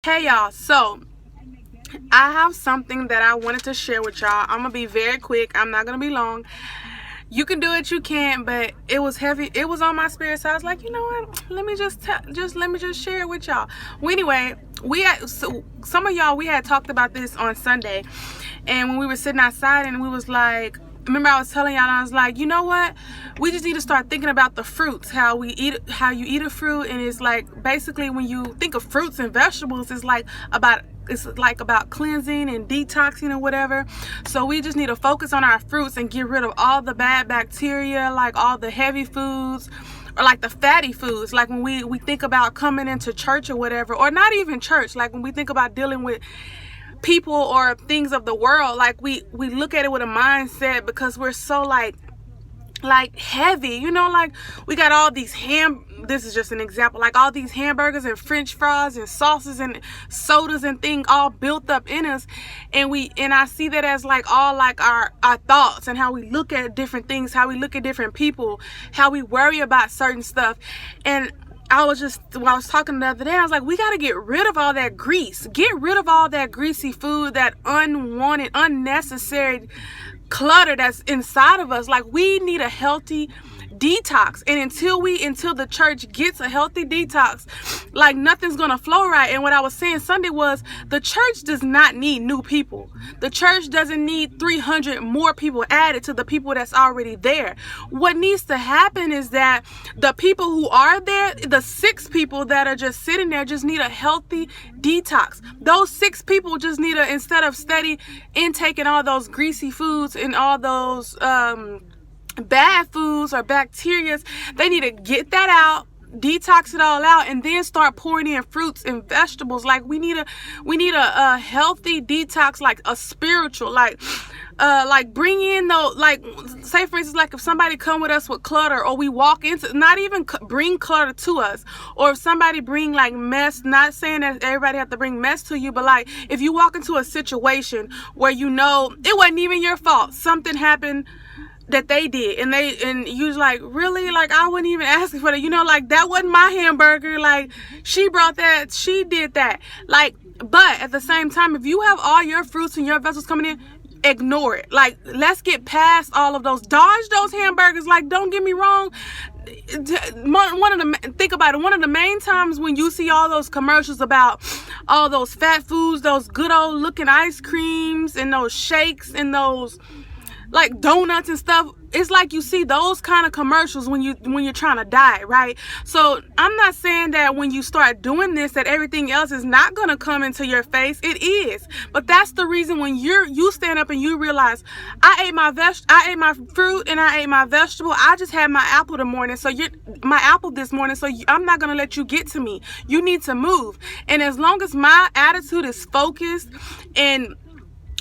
Hey y'all, so I have something that I wanted to share with y'all. I'm gonna be very quick. I'm not gonna be long. You can do it, you can, but it was heavy. It was on my spirit, so I was like, you know what? Let me just let me just share it with y'all. Well, anyway, some of y'all, we had talked about this on Sunday, and when we were sitting outside, and we was like, remember I was telling y'all, I was like, you know what? We just need to start thinking about the fruits, how you eat a fruit, and it's like basically when you think of fruits and vegetables, it's like about cleansing and detoxing or whatever. So we just need to focus on our fruits and get rid of all the bad bacteria, like all the heavy foods, or like the fatty foods, like when we think about coming into church or whatever, or not even church, like when we think about dealing with people or things of the world, like we look at it with a mindset, because we're so like heavy, like we got all these this is just an example, like all these hamburgers and french fries and sauces and sodas and things all built up in us, and I see that as like all like our thoughts and how we look at different things, how we look at different people, how we worry about certain stuff. And when I was talking the other day, I was like, we got to get rid of all that grease, get rid of all that greasy food, that unwanted, unnecessary clutter that's inside of us. Like, we need a healthy detox, and until the church gets a healthy detox, like nothing's gonna flow right. And what I was saying Sunday was, the church does not need new people. The church doesn't need 300 more people added to the people that's already there. What needs to happen is that the people who are there, the 6 people that are just sitting there, just need a healthy detox. Those 6 people just need instead of steady intaking all those greasy foods and all those bad foods or bacteria, they need to get that out, detox it all out, and then start pouring in fruits and vegetables. Like we need a healthy detox, like a spiritual, like bring in those, like, say for instance, like if somebody come with us with clutter, or we walk into, not even bring clutter to us, or if somebody bring like mess, not saying that everybody have to bring mess to you, but like if you walk into a situation where it wasn't even your fault, something happened that they did, and you was like, really, like I wasn't even asking for that, like that wasn't my hamburger, like she brought that, she did that, like. But at the same time, if you have all your fruits and your vegetables coming in, ignore it. Like, let's get past all of those, dodge those hamburgers. Like, don't get me wrong, think about it, one of the main times when you see all those commercials about all those fat foods, those good old looking ice creams and those shakes and those like donuts and stuff, it's like you see those kind of commercials when you're trying to diet, right? So I'm not saying that when you start doing this that everything else is not gonna come into your face. It is, but that's the reason when you stand up and you realize, I ate my fruit and I ate my vegetable. I just had my apple this morning, so I'm not gonna let you get to me. You need to move. And as long as my attitude is focused and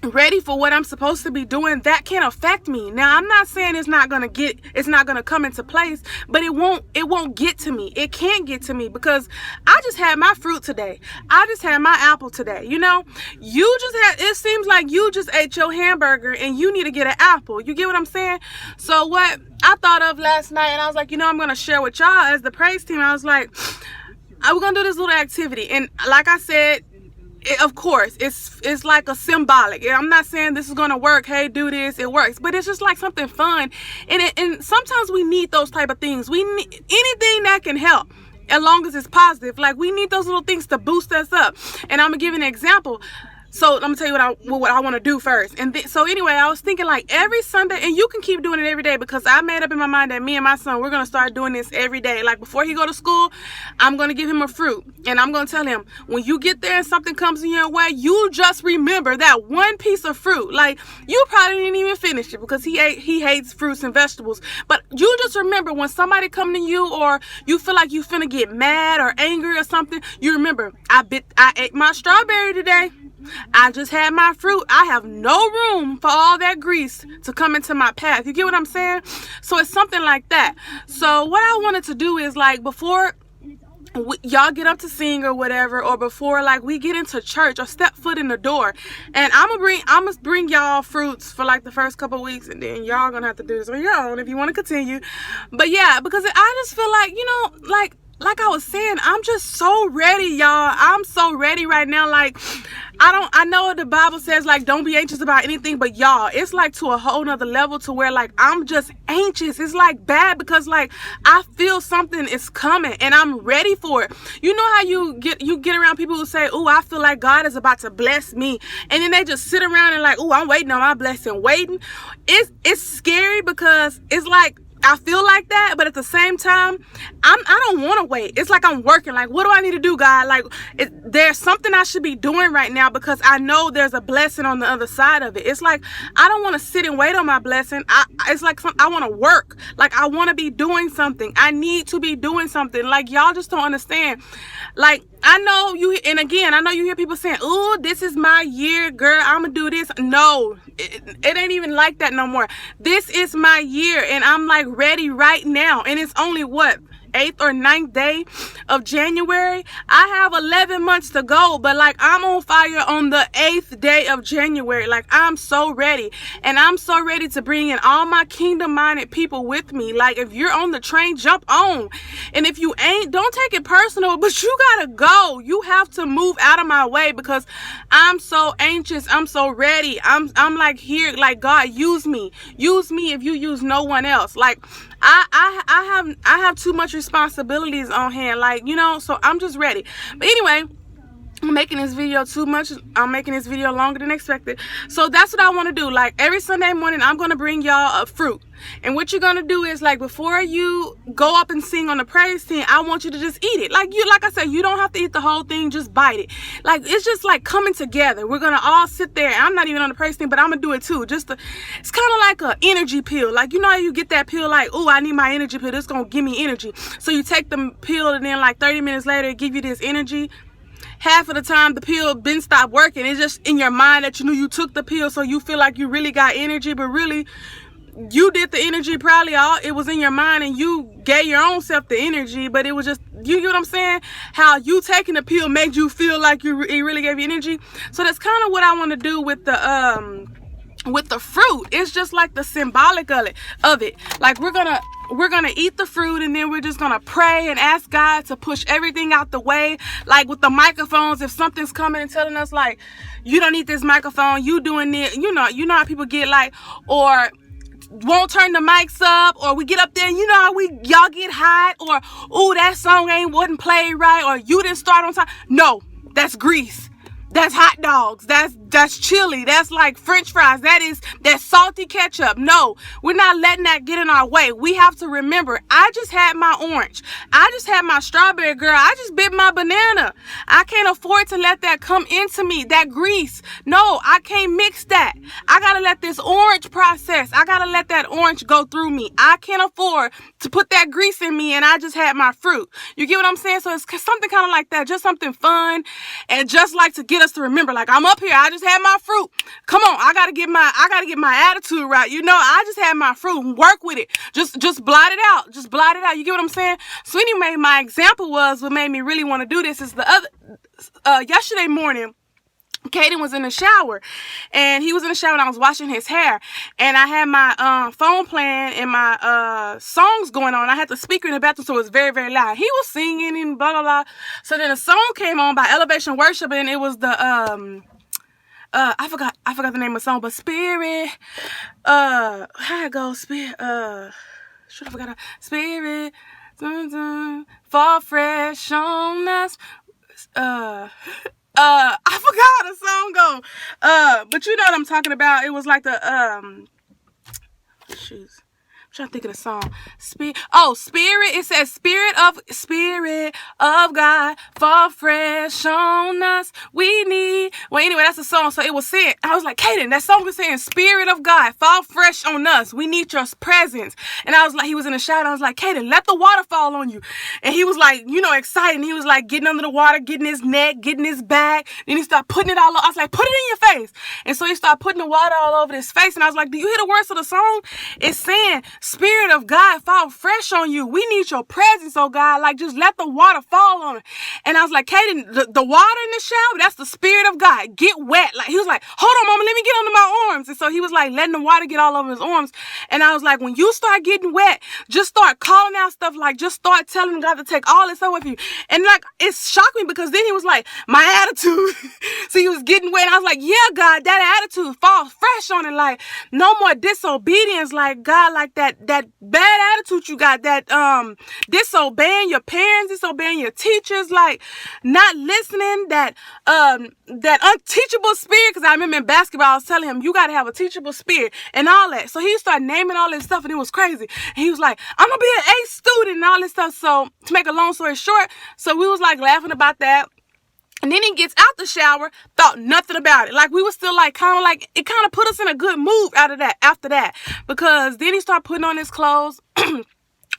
ready for what I'm supposed to be doing, that can affect me. Now, I'm not saying it's not gonna come into place, but it won't get to me. It can't get to me because I just had my fruit today. I just had my apple today. It seems like you just ate your hamburger and you need to get an apple. You get what I'm saying? So what I thought of last night, and I was like, I'm gonna share with y'all as the praise team. I was like, we're gonna do this little activity, and like I said, of course, it's like a symbolic. I'm not saying this is gonna work. Hey, do this. It works, but it's just like something fun. And sometimes we need those type of things. We need anything that can help, as long as it's positive. Like, we need those little things to boost us up. And I'm gonna give an example. So I'm gonna tell you what I want to do first. And so anyway, I was thinking like every Sunday, and you can keep doing it every day, because I made up in my mind that me and my son, we're gonna start doing this every day. Like before he go to school, I'm gonna give him a fruit, and I'm gonna tell him, when you get there and something comes in your way, you just remember that one piece of fruit. Like, you probably didn't even finish it because he hates fruits and vegetables, but you just remember when somebody come to you, or you feel like you finna get mad or angry or something, you remember, I ate my strawberry today. I just had my fruit. I have no room for all that grease to come into my path. You get what I'm saying? So it's something like that. So what I wanted to do is, like, before y'all get up to sing or whatever, or before like we get into church or step foot in the door, and I'm gonna bring y'all fruits for like the first couple weeks, and then y'all gonna have to do this on your own if you want to continue. But yeah, because I just feel like, like like I was saying, I'm just so ready, y'all. I'm so ready right now. Like, I know the Bible says, like, don't be anxious about anything, but y'all, it's like to a whole nother level to where, like, I'm just anxious. It's like bad because, like, I feel something is coming and I'm ready for it. You know how you get around people who say, oh, I feel like God is about to bless me, and then they just sit around and like, oh, I'm waiting on my blessing, waiting. It's scary because it's like, I feel like that, but at the same time, I don't want to wait. It's like I'm working. Like, what do I need to do, God? Like, there's something I should be doing right now because I know there's a blessing on the other side of it. It's like I don't want to sit and wait on my blessing. It's like I want to work. Like, I want to be doing something. I need to be doing something. Like, y'all just don't understand. Like, I know you, and again, I know you hear people saying, oh, this is my year, girl, I'm gonna do this. No, it ain't even like that no more. This is my year, and I'm like ready right now. And it's only what, 8th or 9th day of January. I have 11 months to go, but like, I'm on fire on the 8th day of January. Like, I'm so ready, and I'm so ready to bring in all my kingdom-minded people with me. Like, if you're on the train, jump on, and if you ain't, don't take it personal, but you gotta go. You have to move out of my way because I'm so anxious. I'm so ready. I'm like, here, like, God, use me if you use no one else. Like, I have too much responsibilities on hand, like, you know, so I'm just ready. But anyway, I'm making this video too much. I'm making this video longer than expected. So that's what I want to do. Like, every Sunday morning, I'm going to bring y'all a fruit. And what you're going to do is, like, before you go up and sing on the praise team, I want you to just eat it. Like I said, you don't have to eat the whole thing. Just bite it. Like, it's just like coming together. We're going to all sit there. I'm not even on the praise team, but I'm going to do it too. It's kind of like an energy pill. Like, you know how you get that pill, like, oh, I need my energy pill. This going to give me energy. So you take the pill, and then like 30 minutes later, it give you this energy. Half of the time the pill been stopped working. It's just in your mind that you knew you took the pill, so you feel like you really got energy, but really you did the energy. Probably all it was in your mind, and you gave your own self the energy, but it was just, you get what I'm saying, how you taking the pill made you feel like it really gave you energy. So that's kind of what I want to do with the fruit. It's just like the symbolic of it. Like, we're gonna eat the fruit, and then we're just gonna pray and ask God to push everything out the way. Like with the microphones, if something's coming and telling us like, you don't need this microphone, you doing it, you know how people get, like, or won't turn the mics up, or we get up there and you know how y'all get hot, or oh, that song wasn't played right, or you didn't start on time. No, that's grease. That's hot dogs. That's chili. That's like French fries. That's salty ketchup. No, we're not letting that get in our way. We have to remember, I just had my orange. I just had my strawberry, girl. I just bit my banana. I can't afford to let that come into me, that grease. No, I can't mix that. I gotta let this orange process. I gotta let that orange go through me. I can't afford to put that grease in me, and I just had my fruit. You get what I'm saying? So it's something kind of like that. Just something fun, and just like to get us to remember, like, I'm up here, I just had my fruit. Come on, I gotta get my attitude right. You know, I just had my fruit. Work with it. Just blot it out. Just blot it out. You get what I'm saying? So anyway, my example was what made me really want to do this is the other yesterday morning. Caden was in the shower, and he was in the shower, and I was washing his hair, and I had my phone playing and my songs going on. I had the speaker in the bathroom, so it was very, very loud. He was singing and blah, blah, blah. So then a song came on by Elevation Worship, and it was the I forgot the name of the song, but Spirit, how it goes, Spirit, should I forgot Spirit, dun, dun, fall fresh on us, I forgot how the song go. But you know what I'm talking about. It was like the shoes. I'm trying to think of the song. Spirit. It says Spirit of God, fall fresh on us. We need. Well, anyway, that's the song. So it was saying, I was like, Caden, that song was saying, Spirit of God, fall fresh on us. We need your presence. And I was like, he was in the shower. I was like, Caden, let the water fall on you. And he was like, you know, excited. And he was like getting under the water, getting his neck, getting his back. Then he started putting it all over. I was like, put it in your face. And so he started putting the water all over his face. And I was like, do you hear the words of the song? It's saying, Spirit of God, fall fresh on you. We need your presence, oh God. Like, just let the water fall on it. And I was like, Caden, the water in the shower, that's the Spirit of God. like, get wet. Like, he was like, hold on, mama, let me get under my arms. And so he was like letting the water get all over his arms. And I was like, when you start getting wet, just start calling out stuff, like, just start telling God to take all this stuff with you. And like, it shocked me because then he was like, my attitude. So he was getting wet. And I was like, yeah, God, that attitude falls fresh on it. Like, no more disobedience. Like, God, like that bad attitude you got, that disobeying your parents, disobeying your teachers, like not listening, that unteachable spirit. Because I remember in basketball, I was telling him, you got to have a teachable spirit and all that. So he started naming all this stuff, and it was crazy. And he was like, I'm gonna be an A student and all this stuff. So to make a long story short, so we was like laughing about that. And then he gets out the shower, thought nothing about it. Like, we were still like, kind of like, it kind of put us in a good mood after that. Because then he started putting on his clothes.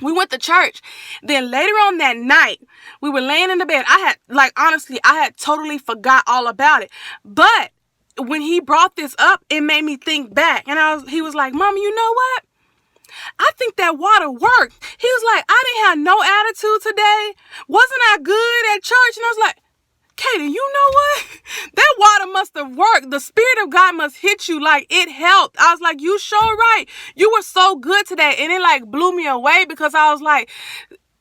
We went to church. Then later on that night, we were laying in the bed. Honestly, I had totally forgot all about it. But when he brought this up, it made me think back. And he was like, Mama, you know what? I think that water worked. He was like, I didn't have no attitude today. Wasn't I good at church? And I was like, Katie, you know what? That water must have worked. The Spirit of God must hit you. Like, it helped. I was like, you sure right. You were so good today. And it like blew me away because I was like,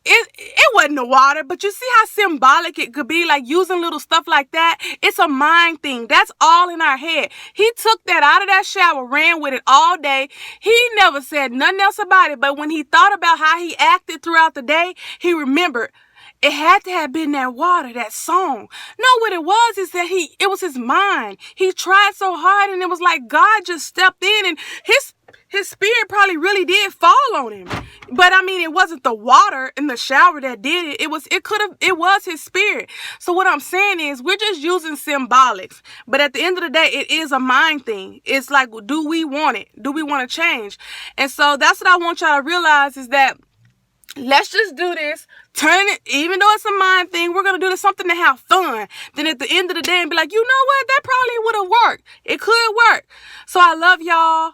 it wasn't the water, but you see how symbolic it could be, like using little stuff like that. It's a mind thing. That's all in our head. He took that out of that shower, ran with it all day. He never said nothing else about it. But when he thought about how he acted throughout the day, he remembered. It had to have been that water, that song. No, what it was is that it was his mind. He tried so hard, and it was like God just stepped in, and his spirit probably really did fall on him. But I mean, it wasn't the water in the shower that did it. It was his spirit. So what I'm saying is, we're just using symbolics. But at the end of the day, it is a mind thing. It's like, do we want it? Do we want to change? And so that's what I want y'all to realize, is that let's just do this. Turn it, even though it's a mind thing, we're going to do this something to have fun. Then at the end of the day, and be like, you know what? That probably would have worked. It could work. So I love y'all.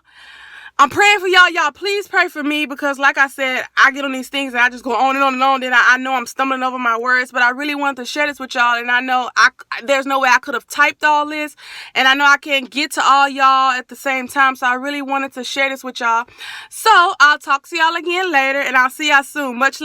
I'm praying for y'all. Y'all, please pray for me, because like I said, I get on these things and I just go on and on and on. Then I know I'm stumbling over my words, but I really wanted to share this with y'all. And I know there's no way I could have typed all this. And I know I can't get to all y'all at the same time. So I really wanted to share this with y'all. So I'll talk to y'all again later, and I'll see y'all soon. Much love.